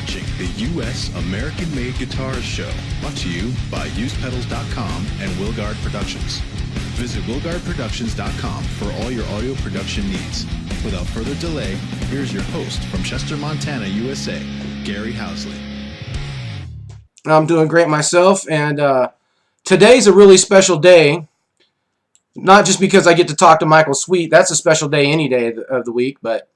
watching the U.S. American-Made Guitars Show, brought to you by UsePedals.com and Wilgard Productions. Visit WilgardProductions.com for all your audio production needs. Without further delay, here's your host from Chester, Montana, USA, Gary Housley. I'm doing great myself, and today's a really special day. Not just because I get to talk to Michael Sweet, that's a special day any day of the week, but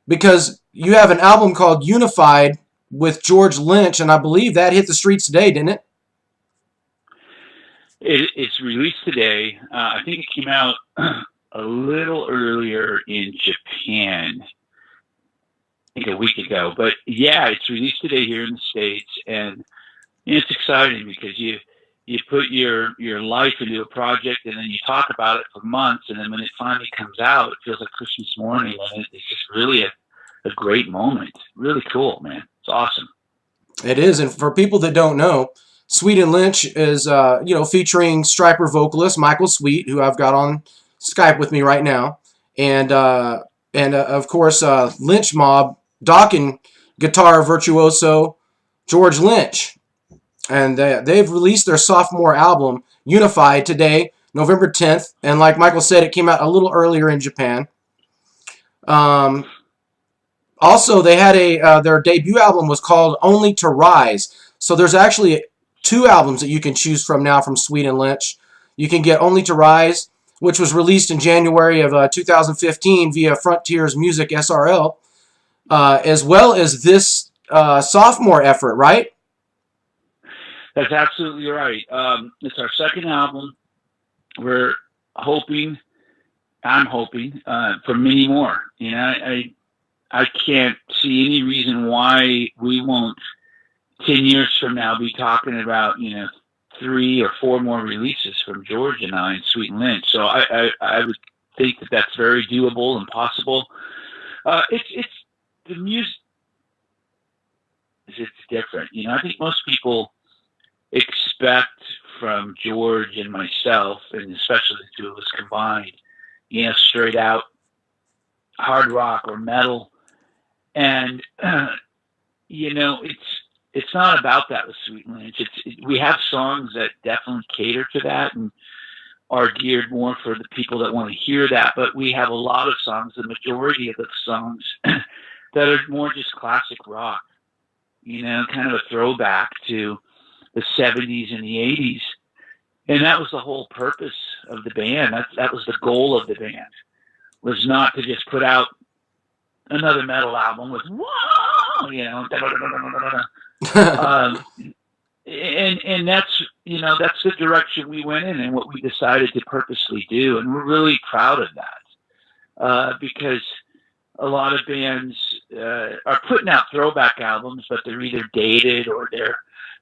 because you have an album called Unified with George Lynch, and I believe that hit the streets today, didn't it? It's released today. I think it came out a little earlier in Japan, I think a week ago. But yeah, it's released today here in the States, and it's exciting because you put your life into a project, and then you talk about it for months, and then when it finally comes out, it feels like Christmas morning, and it's just really a great moment. Really cool, man. It's awesome. It is, and for people that don't know, Sweet and Lynch is featuring Stryper vocalist Michael Sweet, who I've got on Skype with me right now, and of course Lynch Mob Dokken guitar virtuoso George Lynch. And they've released their sophomore album, Unified, today, November 10th. And like Michael said, it came out a little earlier in Japan. Also, they had their debut album was called Only to Rise. So there's actually two albums that you can choose from now from Sweet and Lynch. You can get Only to Rise, which was released in January of 2015 via Frontiers Music SRL, as well as this sophomore effort, right? That's absolutely right. It's our second album. I'm hoping for many more. You know, I can't see any reason why we won't 10 years from now be talking about 3 or 4 more releases from George and I and Sweet and Lynch. So I would think that that's very doable and possible. It's the music. It's different. I think most people expect from George and myself, and especially the two of us combined, straight out hard rock or metal. And, it's not about that with Sweet and Lynch. We have songs that definitely cater to that and are geared more for the people that want to hear that. But we have a lot of songs, the majority of the songs, that are more just classic rock, kind of a throwback to the 70s and the 80s. And that was the whole purpose of the band. That was the goal of the band, was not to just put out another metal album with, whoa, and that's, that's the direction we went in and what we decided to purposely do. And we're really proud of that, because a lot of bands are putting out throwback albums, but they're either dated or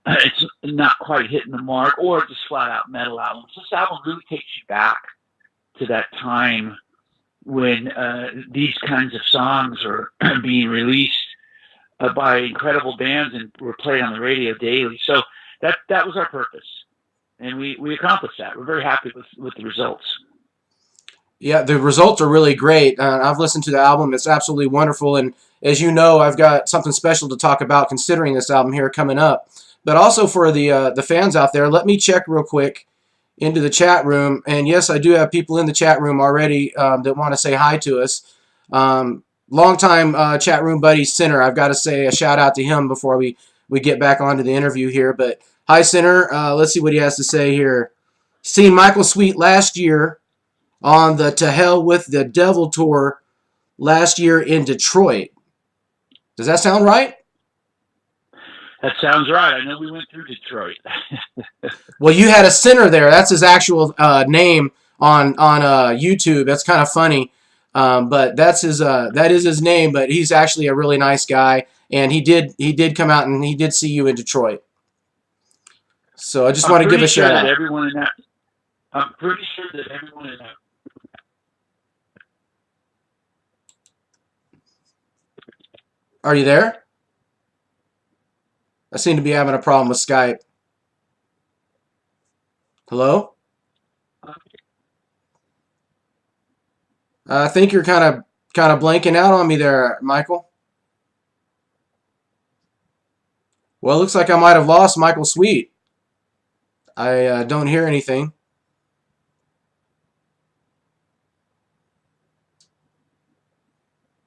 it's not quite hitting the mark, or just flat out metal albums. This album really takes you back to that time when these kinds of songs are being released by incredible bands and were played on the radio daily. So that was our purpose, and we accomplished that. We're very happy with the results. Yeah, the results are really great. I've listened to the album. It's absolutely wonderful. And as you know, I've got something special to talk about considering this album here coming up. But also for the fans out there, let me check real quick into the chat room. And yes, I do have people in the chat room already that want to say hi to us. Longtime chat room buddy, Sinner. I've got to say a shout out to him before we get back onto the interview here. But hi, Sinner. Let's see what he has to say here. Seen Michael Sweet last year on the To Hell with the Devil tour last year in Detroit. Does that sound right? That sounds right. I know we went through Detroit. Well, you had a Sinner there. That's his actual name on YouTube. That's kind of funny, but that is his name. But he's actually a really nice guy, and he did come out and he did see you in Detroit. So I just want to give a shout out. I'm pretty sure that everyone in that. Are you there? I seem to be having a problem with Skype. Hello? I think you're kind of blanking out on me there, Michael. Well, it looks like I might have lost Michael Sweet. I don't hear anything.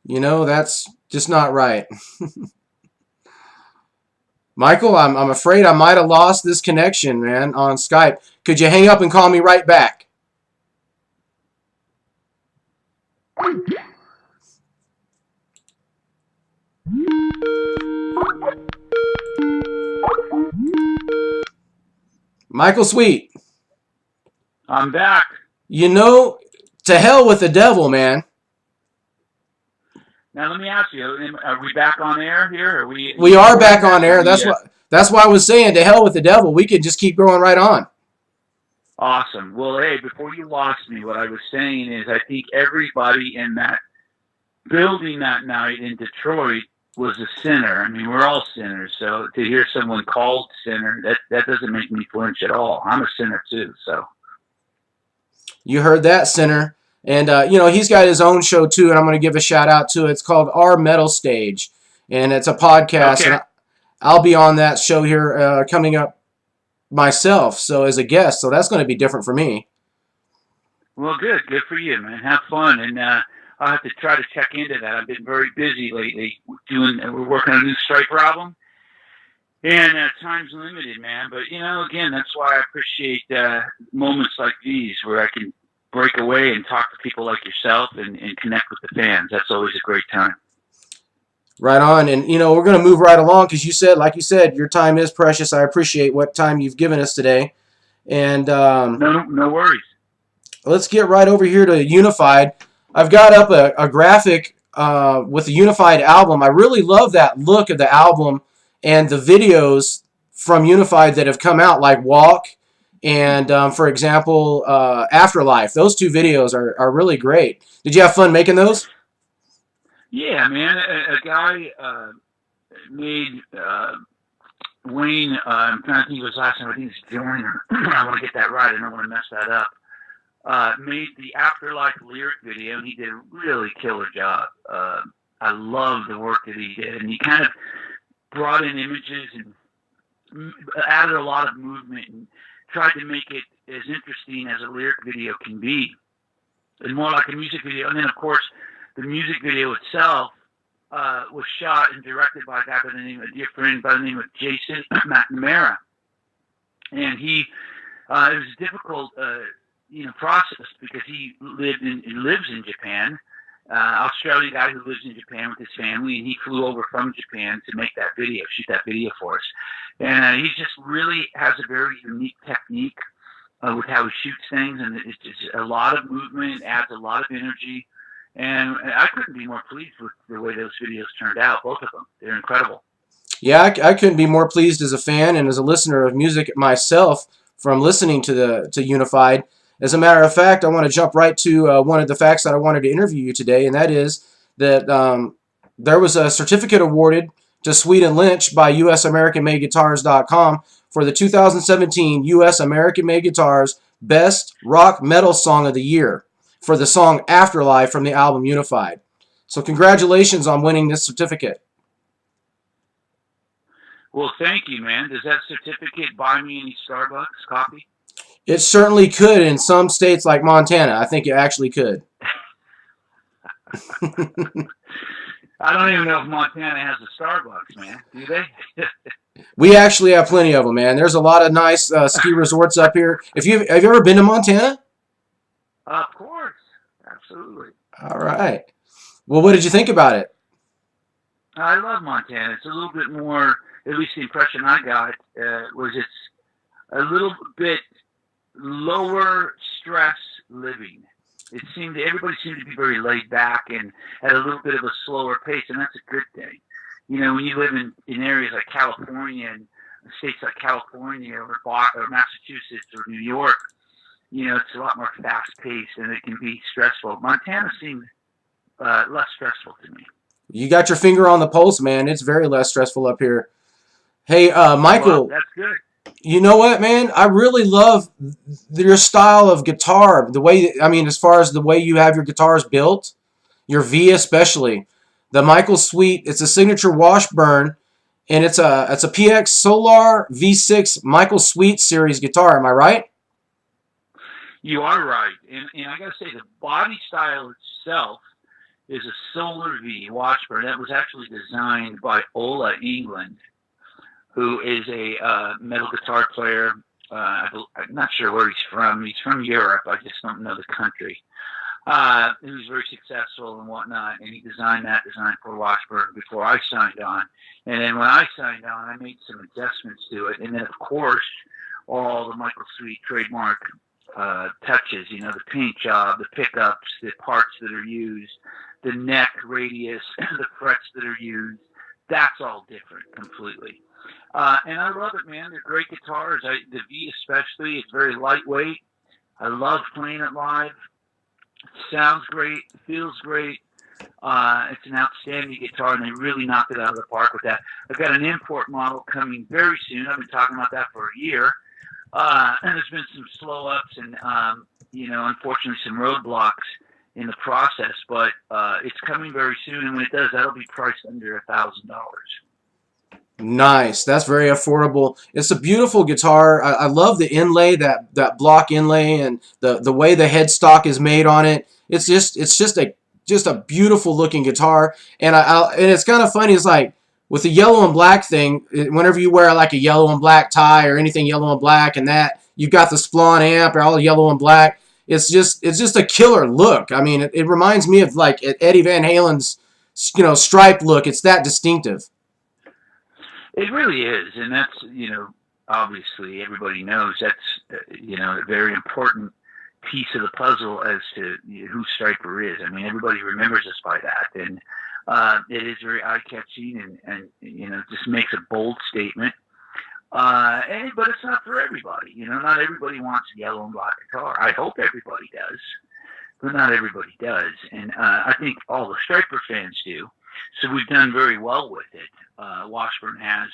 You know, that's just not right. Michael, I'm afraid I might have lost this connection, man, on Skype. Could you hang up and call me right back? Michael Sweet. I'm back. You know, to hell with the devil, man. Now let me ask you: are we back on air here? We are back on air. That's why I was saying, to hell with the devil. We could just keep going right on. Awesome. Well, hey, before you lost me, what I was saying is I think everybody in that building that night in Detroit was a sinner. I mean, we're all sinners. So to hear someone called sinner, that doesn't make me flinch at all. I'm a sinner too. So you heard that, sinner. And, you know, he's got his own show too, and I'm going to give a shout out to it. It's called Our Metal Stage, and it's a podcast. Okay. And I'll be on that show here coming up myself, so as a guest. So that's going to be different for me. Well, good for you, man. Have fun, and I'll have to try to check into that. I've been very busy lately. We're working on a new Stryper album, and time's limited, man. But you know, again, that's why I appreciate moments like these where I can break away and talk to people like yourself and connect with the fans. That's always a great time. Right on. And, you know, we're going to move right along because like you said, your time is precious. I appreciate what time you've given us today. And no worries. Let's get right over here to Unified. I've got up a graphic with the Unified album. I really love that look of the album and the videos from Unified that have come out, like Walk and, for example, Afterlife. Those two videos are really great. Did you have fun making those? Yeah, man. A guy made Wayne. I'm trying to think of his last name. I think it's Joyner. I want to get that right. I don't want to mess that up. Made the Afterlife lyric video, and he did a really killer job. I love the work that he did, and he kind of brought in images and added a lot of movement and tried to make it as interesting as a lyric video can be, and more like a music video. And then, of course, the music video itself was shot and directed by a guy by the name of a dear friend by the name of Jason McNamara. And it was a difficult, process because he lives in Japan, Australian guy who lives in Japan with his family, and he flew over from Japan to make that video, shoot that video for us. And he just really has a very unique technique with how he shoots things, and it's just a lot of movement, adds a lot of energy. And I couldn't be more pleased with the way those videos turned out, both of them. They're incredible. Yeah, I couldn't be more pleased as a fan and as a listener of music myself from listening to Unified. As a matter of fact, I want to jump right to one of the facts that I wanted to interview you today, and that is that there was a certificate awarded to Sweet&Lynch by USAmericanMadeGuitars.com for the 2017 US American Made Guitars Best Rock Metal Song of the Year for the song Afterlife from the album Unified. So congratulations on winning this certificate. Well, thank you, man. Does that certificate buy me any Starbucks coffee? It certainly could in some states like Montana. I think it actually could. I don't even know if Montana has a Starbucks, man. Do they? We actually have plenty of them, man. There's a lot of nice ski resorts up here. Have you ever been to Montana? Of course. Absolutely. All right. Well, what did you think about it? I love Montana. It's a little bit more, at least the impression I got, was it's a little bit lower stress living. Everybody seemed to be very laid back and at a little bit of a slower pace, and that's a good thing. You know, when you live in areas like California and states like California or Massachusetts or New York, you know, it's a lot more fast-paced and it can be stressful. Montana seemed less stressful to me. You got your finger on the pulse, man. It's very less stressful up here. Hey, Michael. Well, that's good. You know what, man? I really love your style of guitar. The way, as far as the way you have your guitars built, your V especially. The Michael Sweet, it's a signature Washburn, and it's a PX Solar V6 Michael Sweet series guitar. Am I right? You are right. And I got to say, the body style itself is a Solar V Washburn. That was actually designed by Ola England, who is a metal guitar player. I'm not sure where he's from. He's from Europe. I just don't know the country. He was very successful and whatnot, and he designed that design for Washburn before I signed on. And then when I signed on, I made some adjustments to it. And then, of course, all the Michael Sweet trademark touches, you know, the paint job, the pickups, the parts that are used, the neck radius, the frets that are used. That's all different completely. And I love it, man. They're great guitars. The V especially, it's very lightweight. I love playing it live. It sounds great, feels great. It's an outstanding guitar, and they really knocked it out of the park with that. I've got an import model coming very soon. I've been talking about that for a year. And there's been some slow ups and, you know, unfortunately some roadblocks in the process, but it's coming very soon. And when it does, that'll be priced under $1,000. Nice. That's very affordable. It's a beautiful guitar. I love the inlay, that block inlay, and the way the headstock is made on it. It's just a beautiful looking guitar. And and it's kind of funny. It's like with the yellow and black thing. Whenever you wear like a yellow and black tie or anything yellow and black, and that you've got the Splon amp or all yellow and black. It's just a killer look. I mean, it reminds me of like Eddie Van Halen's, you know, Stripe look. It's that distinctive. It really is, and that's, you know, obviously everybody knows that's, you know, a very important piece of the puzzle as to who Stryper is. I mean, everybody remembers us by that, and it is very eye-catching, and you know, just makes a bold statement. But it's not for everybody. You know, not everybody wants a yellow and black guitar. I hope everybody does, but not everybody does, and I think all the Stryper fans do. So we've done very well with it. Washburn has.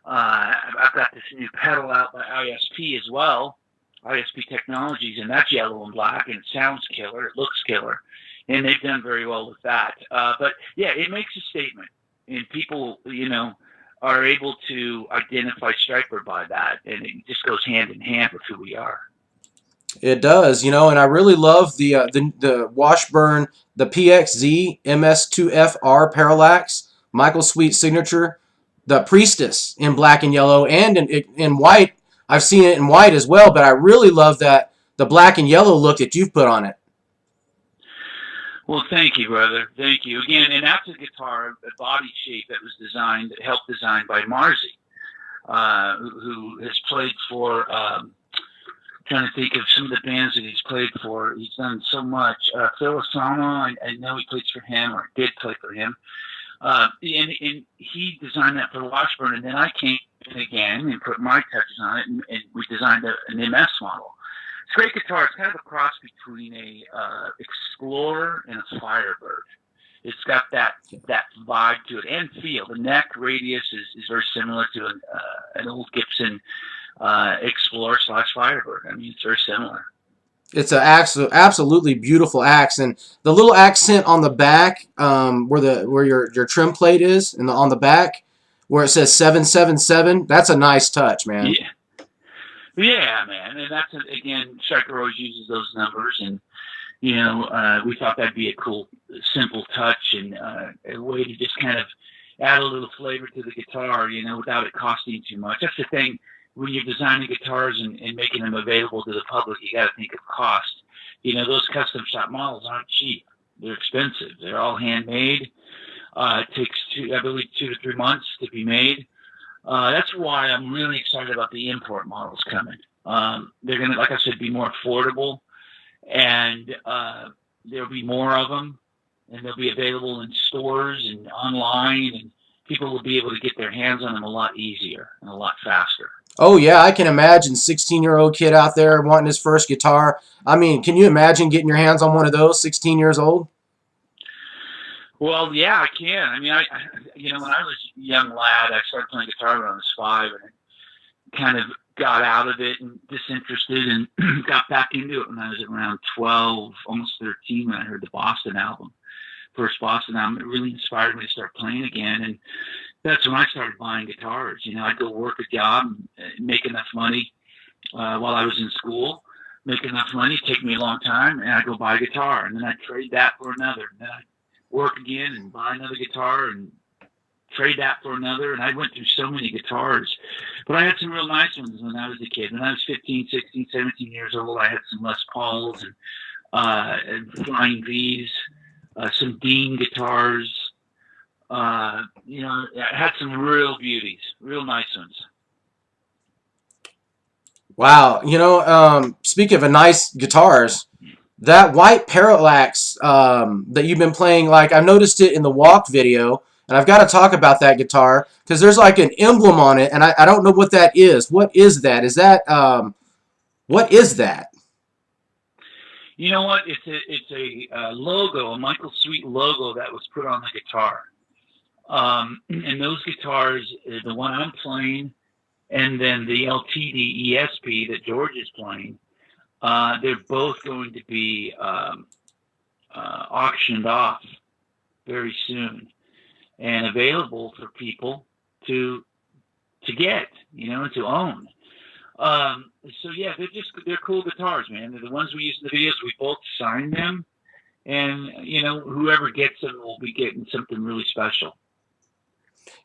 I've got this new pedal out by ISP as well, ISP Technologies, and that's yellow and black, and it sounds killer. It looks killer, and they've done very well with that. But yeah, it makes a statement, and people, you know, are able to identify Stryper by that, and it just goes hand in hand with who we are. It does, you know, and I really love the Washburn, the PXZ MS2FR Parallax, Michael Sweet signature, the Priestess in black and yellow, and in white. I've seen it in white as well, but I really love the black and yellow look that you've put on it. Well, thank you, brother. Thank you again. And that's a guitar, a body shape that was helped design by Marzi, who has played for. Trying to think of some of the bands that he's played for. He's done so much. Phil Asano, I know he plays for him, or did play for him. And he designed that for Washburn, and then I came in again and put my touches on it, and we designed an MS model. It's a great guitar. It's kind of a cross between a Explorer and a Firebird. It's got that vibe to it and feel. The neck radius is very similar to an old Gibson Explorer / Firebird. I mean, it's very similar. It's an absolutely beautiful axe, and the little accent on the back, where your trim plate is, and on the back, where it says 777. That's a nice touch, man. Yeah, man, and that's again, Stryper always uses those numbers, and you know, we thought that'd be a cool, simple touch and a way to just kind of add a little flavor to the guitar, you know, without it costing too much. That's the thing. When you're designing guitars and making them available to the public, you got to think of cost. You know, those custom shop models aren't cheap. They're expensive. They're all handmade. It takes 2 to 3 months to be made. That's why I'm really excited about the import models coming. They're going to, like I said, be more affordable, and there'll be more of them, and they'll be available in stores and online, and people will be able to get their hands on them a lot easier and a lot faster. Oh, yeah, I can imagine 16-year-old kid out there wanting his first guitar. I mean, can you imagine getting your hands on one of those, 16 years old? Well, yeah, I can. I mean, you know, when I was a young lad, I started playing guitar when I was 5, and I kind of got out of it and disinterested and got back into it when I was around 12, almost 13, when I heard the Boston album. First Boston album. It really inspired me to start playing again. And that's when I started buying guitars. You know, I'd go work a job, make enough money while I was in school, make enough money, take me a long time, and I'd go buy a guitar, and then I'd trade that for another, and then I'd work again and buy another guitar and trade that for another, and I went through so many guitars. But I had some real nice ones when I was a kid. When I was 15, 16, 17 years old, I had some Les Pauls and Flying V's, some Dean guitars. You know, I had some real beauties, real nice ones. Wow. You know, speaking of a nice guitars, that white parallax that you've been playing, like I've noticed it in the walk video, and I've got to talk about that guitar because there's like an emblem on it, and I don't know what that is. What is that? Is that what is that? You know what? It's a logo, a Michael Sweet logo that was put on the guitar. And those guitars, the one I'm playing, and then the LTD ESP that George is playing, they're both going to be auctioned off very soon and available for people to get, you know, to own. So yeah, they're cool guitars, man. They're the ones we use in the videos. We both signed them, and you know, whoever gets them will be getting something really special.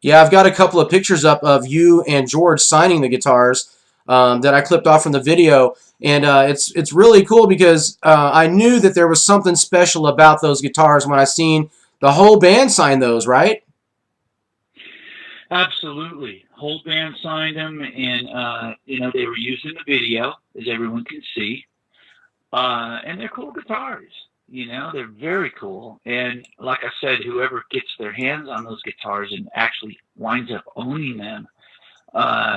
Yeah, I've got a couple of pictures up of you and George signing the guitars that I clipped off from the video, and it's really cool because I knew that there was something special about those guitars when I seen the whole band sign those, right? Absolutely, whole band signed them, and you know, they were used in the video, as everyone can see, and they're cool guitars. You know, they're very cool. And like I said, whoever gets their hands on those guitars and actually winds up owning them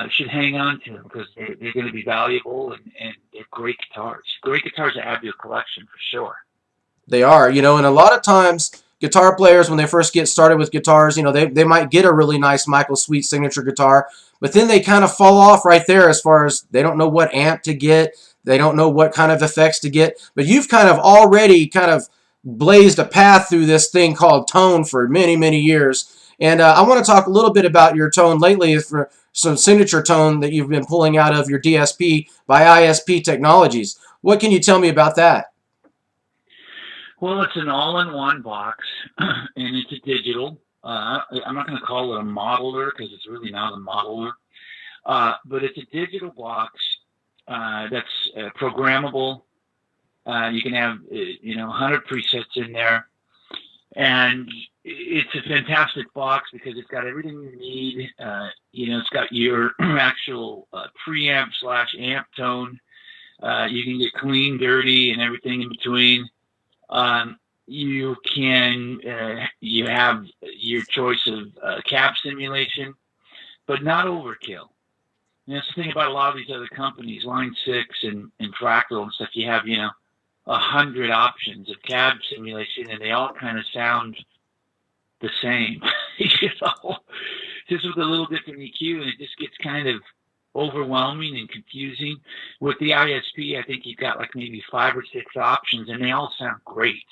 should hang on to them because they're going to be valuable, and they're great guitars. Great guitars to add to your collection for sure. They are, you know, and a lot of times guitar players, when they first get started with guitars, you know, they might get a really nice Michael Sweet signature guitar, but then they kind of fall off right there as far as they don't know what amp to get. They don't know what kind of effects to get. But you've kind of already kind of blazed a path through this thing called tone for many, many years. And I want to talk a little bit about your tone lately for some signature tone that you've been pulling out of your DSP by ISP Technologies. What can you tell me about that? Well, it's an all-in-one box, and it's a digital. I'm not going to call it a modeler because it's really not a modeler, but it's a digital box that's programmable. You can have, you know, 100 presets in there, and it's a fantastic box because it's got everything you need. You know, it's got your actual preamp / amp tone. You can get clean, dirty, and everything in between. You can, you have your choice of cab simulation, but not overkill. And that's the thing about a lot of these other companies, Line 6 and Fractal and stuff. You have, you know, 100 options of cab simulation, and they all kind of sound the same, you know, just with a little different EQ, and it just gets kind of overwhelming and confusing. With the ISP, I think you've got like maybe 5 or 6 options, and they all sound great.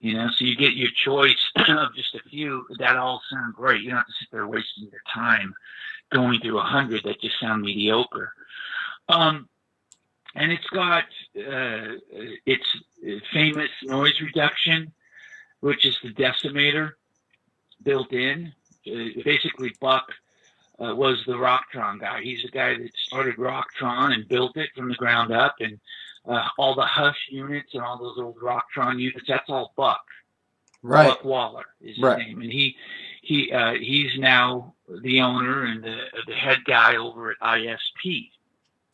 You know, so you get your choice of just a few that all sound great. You don't have to sit there wasting your time going through 100 that just sound mediocre. And it's got its famous noise reduction, which is the decimator built in. Basically, Buck was the Rocktron guy. He's the guy that started Rocktron and built it from the ground up, and all the Hush units and all those old Rocktron units, that's all Buck. Right. Buck Waller is his name, and he's now the owner and the head guy over at ISP.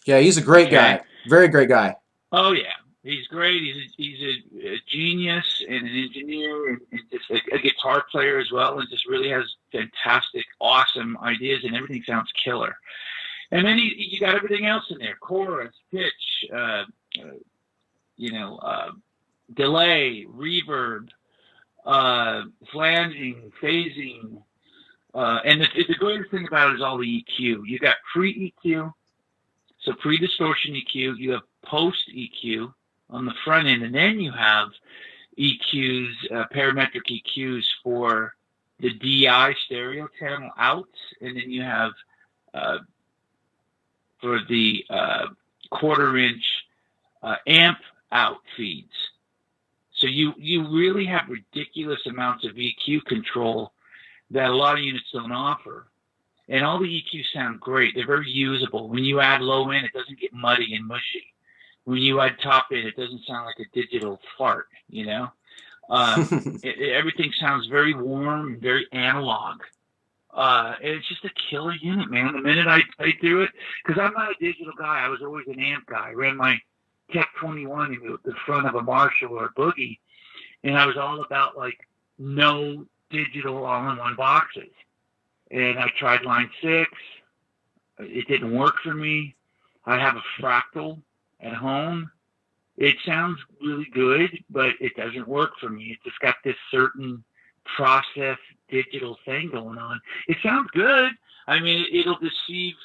Yeah, he's a great guy, very great guy. Oh yeah, he's great. He's a genius and an engineer and just a guitar player as well, and just really has fantastic, awesome ideas, and everything sounds killer. And then you got everything else in there: chorus, pitch, you know, delay, reverb, flanging, phasing, and the greatest thing about it is all the EQ. You got pre-EQ, so pre-distortion EQ. You have post-EQ on the front end, and then you have EQs, parametric EQs for the DI stereo channel out, and then you have for the 1/4 inch amp out feeds. So you really have ridiculous amounts of EQ control that a lot of units don't offer. And all the EQs sound great. They're very usable. When you add low end, it doesn't get muddy and mushy. When you add top end, it doesn't sound like a digital fart, you know? Everything sounds very warm, very analog. And it's just a killer unit, man. The minute I threw it, because I'm not a digital guy. I was always an amp guy. I ran my Tech 21 into the front of a Marshall or a Boogie, and I was all about, like, no digital all-in-one boxes. And I tried Line 6. It didn't work for me. I have a Fractal at home. It sounds really good, but it doesn't work for me. It's just got this certain process digital thing going on. It sounds good. I mean, it'll deceive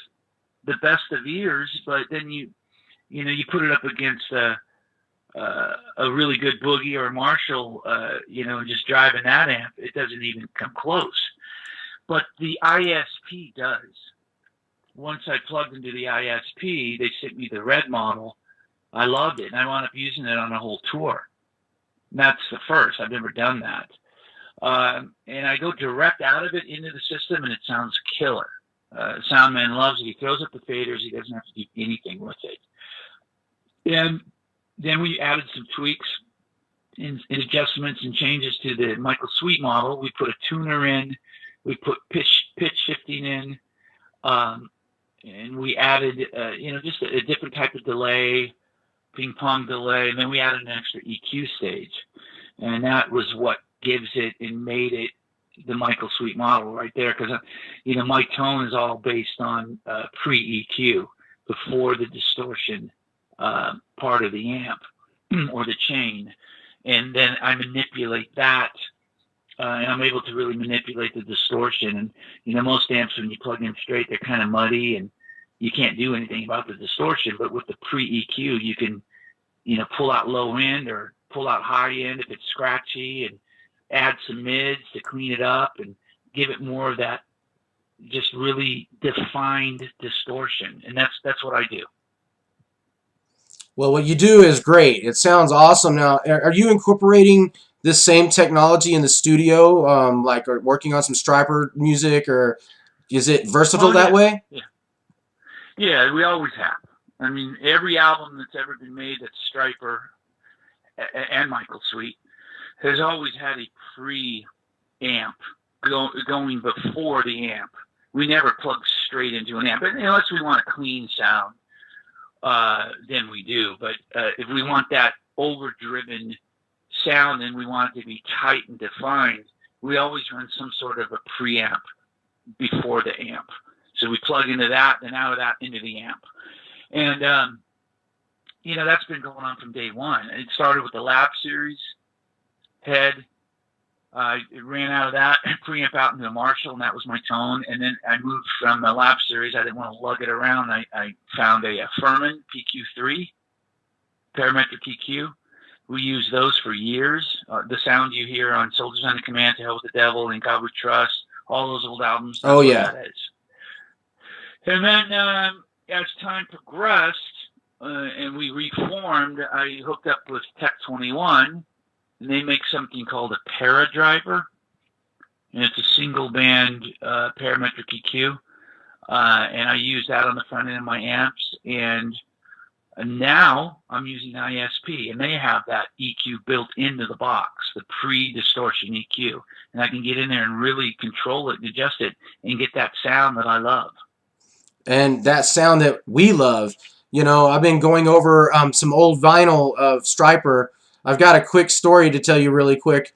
the best of ears, but then you put it up against a really good Boogie or a Marshall, just driving that amp, it doesn't even come close. But the ISP does. Once I plugged into the ISP, they sent me the red model. I loved it, and I wound up using it on a whole tour. And that's the first. I've never done that. And I go direct out of it into the system, and it sounds killer. Soundman loves it. He throws up the faders. He doesn't have to do anything with it. And then we added some tweaks and adjustments and changes to the Michael Sweet model. We put a tuner in. We put pitch shifting in. And we added, just a different type of delay, ping pong delay. And then we added an extra EQ stage. And that was what gives it and made it the Michael Sweet model right there. Because, my tone is all based on pre-EQ before the distortion part of the amp or the chain. And then I manipulate that. And I'm able to really manipulate the distortion. And, most amps, when you plug in straight, they're kind of muddy and you can't do anything about the distortion. But with the pre-EQ, you can, pull out low end or pull out high end if it's scratchy, and add some mids to clean it up and give it more of that just really defined distortion. And that's what I do. Well, what you do is great. It sounds awesome. Now, are you incorporating this same technology in the studio, like or working on some Stryper music, or is it versatile that way? Yeah, we always have. I mean, every album that's ever been made that's Stryper and Michael Sweet has always had a pre-amp going before the amp. We never plug straight into an amp, unless we want a clean sound, then we do. But if we want that overdriven sound and we want it to be tight and defined, we always run some sort of a preamp before the amp. So we plug into that, then out of that into the amp. And, that's been going on from day one. It started with the Lab Series head. It ran out of that preamp out into a Marshall, and that was my tone. And then I moved from the Lab Series. I didn't want to lug it around. I found a Furman PQ3, parametric EQ. We used those for years. The sound you hear on Soldiers Under Command, To Hell with the Devil, and God We Trust, all those old albums. Oh, yeah. That is. And then as time progressed and we reformed, I hooked up with Tech 21, and they make something called a Para Driver. And it's a single band parametric EQ. And I use that on the front end of my amps. And now I'm using ISP, and they have that EQ built into the box, the pre-distortion EQ. And I can get in there and really control it and adjust it and get that sound that I love. And that sound that we love. I've been going over some old vinyl of Stryper. I've got a quick story to tell you really quick.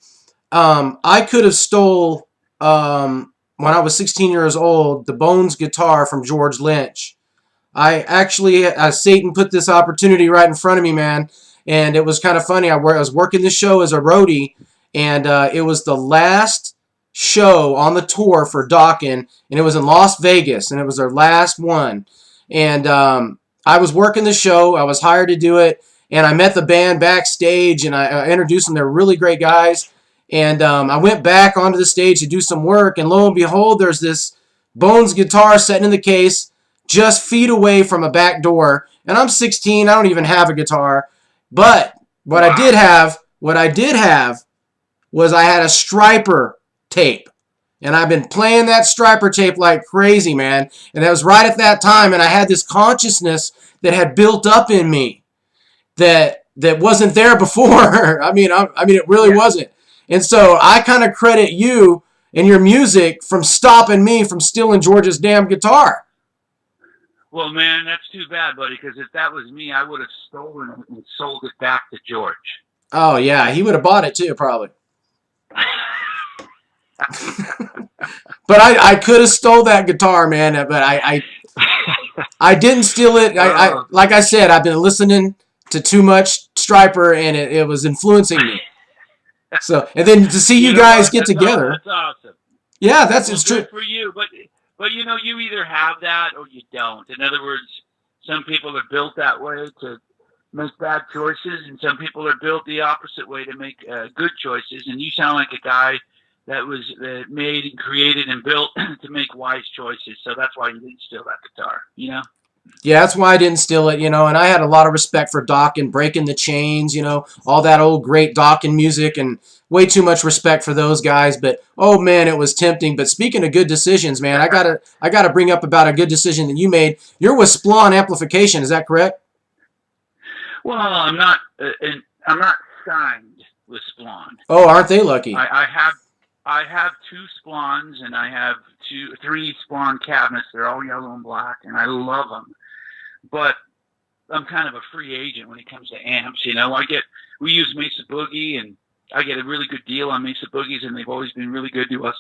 I could have stole, when I was 16 years old, the Bones guitar from George Lynch. Satan put this opportunity right in front of me, man. And it was kind of funny. I was working this show as a roadie, and it was the last show on the tour for Dawkins, and it was in Las Vegas, and it was their last one. And I was working the show. I was hired to do it, and I met the band backstage, and I introduced them. They're really great guys. And I went back onto the stage to do some work, and lo and behold, there's this Bones guitar sitting in the case, just feet away from a back door. And I'm 16. I don't even have a guitar. But what I did have was I had a Stryper tape. And I've been playing that Stryper tape like crazy, man. And that was right at that time, and I had this consciousness that had built up in me that wasn't there before. I mean, it really wasn't. And so I kind of credit you and your music from stopping me from stealing George's damn guitar. Well, man, that's too bad, buddy, because if that was me, I would have stolen it and sold it back to George. Oh, yeah. He would have bought it too, probably. But I could have stole that guitar, man. But I didn't steal it. Like I said, I've been listening to too much Stryper, and it was influencing me. So, and then to see you guys get together. That's awesome. Yeah, it's true. Good for you, but you know, you either have that or you don't. In other words, some people are built that way to make bad choices, and some people are built the opposite way to make good choices. And you sound like a guy that was made and created and built to make wise choices. So that's why you didn't steal that guitar, you know? Yeah, that's why I didn't steal it, you know, and I had a lot of respect for Dokken, Breaking the Chains, you know, all that old great Dokken music, and way too much respect for those guys. But oh man, it was tempting. But speaking of good decisions, man, I gotta bring up about a good decision that you made. You're with Splon Amplification, is that correct? Well, I'm not signed with Splon. Oh, aren't they lucky? I have 2 Splons, and I have 3 Splon cabinets. They're all yellow and black, and I love them. But I'm kind of a free agent when it comes to amps. You know, we use Mesa Boogie, and I get a really good deal on Mesa Boogies, and they've always been really good to us.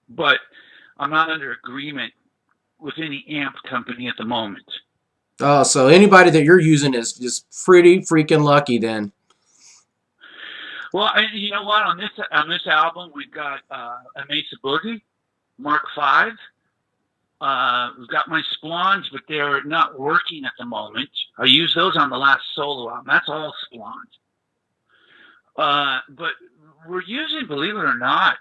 But I'm not under agreement with any amp company at the moment. Oh, so anybody that you're using is just pretty freaking lucky then. Well, you know what? On this album, we've got a Mesa Boogie Mark V. We've got my Splons, but they're not working at the moment. I used those on the last solo album. That's all Splons. But we're using, believe it or not,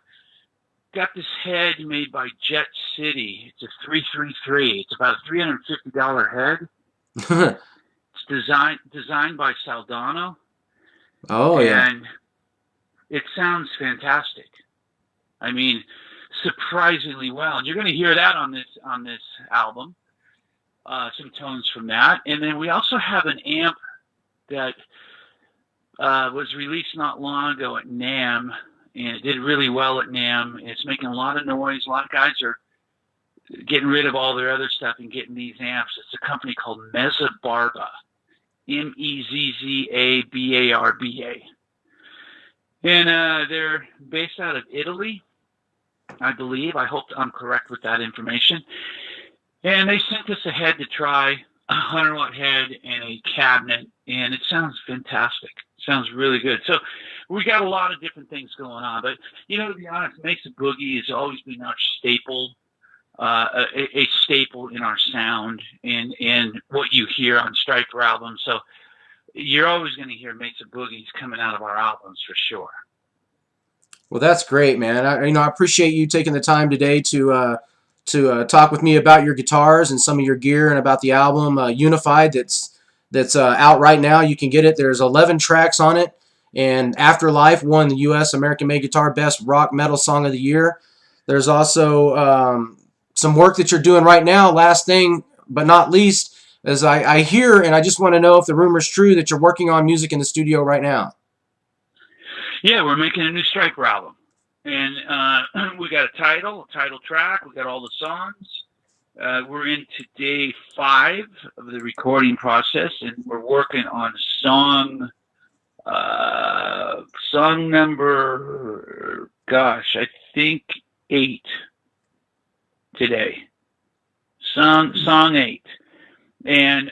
got this head made by Jet City. It's a 333. It's about a $350 head. It's designed by Saldano. Oh, yeah. And it sounds fantastic. I mean, surprisingly well. And you're going to hear that on this album. Some tones from that. And then we also have an amp that was released not long ago at NAMM, and it did really well at NAMM. It's making a lot of noise. A lot of guys are getting rid of all their other stuff and getting these amps. It's a company called Mezzabarba, Mezzzabarba. And they're based out of Italy, I believe. I hope I'm correct with that information. And they sent us a head to try, a 100-watt head and a cabinet, and it sounds fantastic. It sounds really good. So we got a lot of different things going on. But, you know, to be honest, Mesa Boogie has always been our staple, a staple in our sound and what you hear on Stryper albums. So you're always going to hear Mesa Boogies coming out of our albums for sure. Well, that's great, man. I appreciate you taking the time today to talk with me about your guitars and some of your gear and about the album Unified that's out right now. You can get it. There's 11 tracks on it, and Afterlife won the U.S. American Made Guitar Best Rock Metal Song of the Year. There's also some work that you're doing right now. Last thing but not least, as I hear, and I just want to know if the rumor's true, that you're working on music in the studio right now. Yeah, we're making a new Stryper album. And we got a title track. We got all the songs. We're into day 5 of the recording process, and we're working on song number, I think 8 today. Song 8. And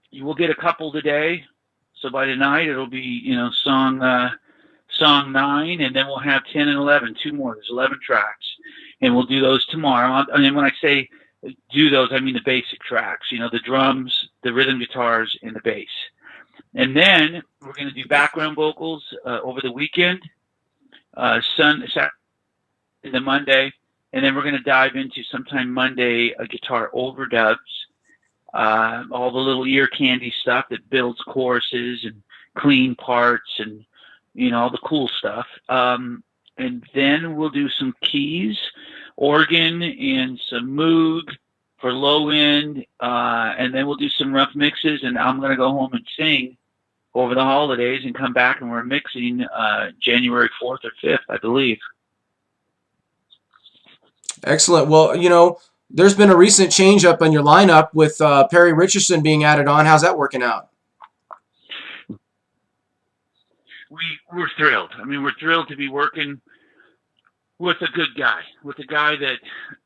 you will get a couple today. So by tonight, it'll be, song 9, and then we'll have 10 and 11, 2 more. There's 11 tracks, and we'll do those tomorrow. And when I say do those, I mean the basic tracks, the drums, the rhythm guitars, and the bass. And then we're going to do background vocals over the weekend, Saturday into Monday, and then we're going to dive into sometime Monday guitar overdubs, all the little ear candy stuff that builds choruses and clean parts and all the cool stuff. And then we'll do some keys, organ, and some Moog for low end, and then we'll do some rough mixes, and I'm going to go home and sing over the holidays and come back, and we're mixing January 4th or 5th, I believe. Excellent. Well, there's been a recent change up on your lineup with Perry Richardson being added on. How's that working out? We're thrilled. I mean, we're thrilled to be working with a good guy, with a guy that,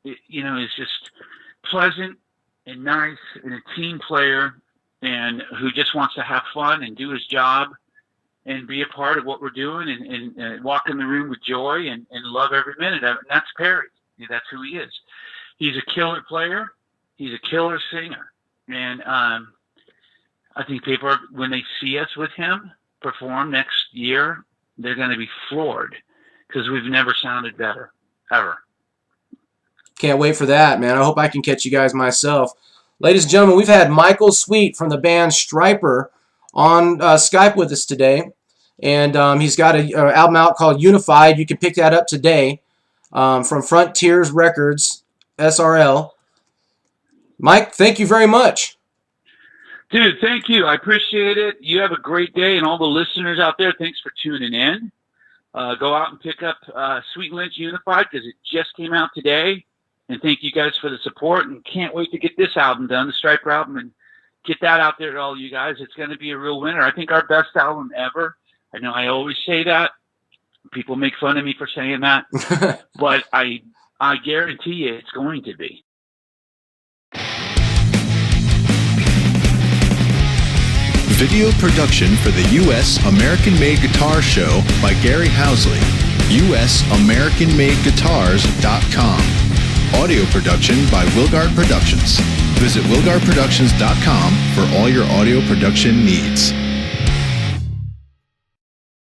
is just pleasant and nice and a team player and who just wants to have fun and do his job and be a part of what we're doing and walk in the room with joy and love every minute of it. And that's Perry. That's who he is. He's a killer player. He's a killer singer. And I think people, when they see us with him perform next year, they're going to be floored because we've never sounded better, ever. Can't wait for that, man. I hope I can catch you guys myself. Ladies and gentlemen, we've had Michael Sweet from the band Stryper on Skype with us today. And he's got an album out called Unified. You can pick that up today from Frontiers Records, SRL. Mike, thank you very much. Dude, thank you. I appreciate it. You have a great day, and all the listeners out there, thanks for tuning in. Go out and pick up Sweet&Lynch Unified because it just came out today. And thank you guys for the support, and can't wait to get this album done, the Stryper album, and get that out there to all you guys. It's going to be a real winner. I think our best album ever. I know I always say that. People make fun of me for saying that. But I guarantee you it's going to be. Video production for the U.S. American-Made Guitar Show by Gary Housley. USAmericanMadeGuitars.com. Audio production by Wilgard Productions. Visit WilgardProductions.com for all your audio production needs.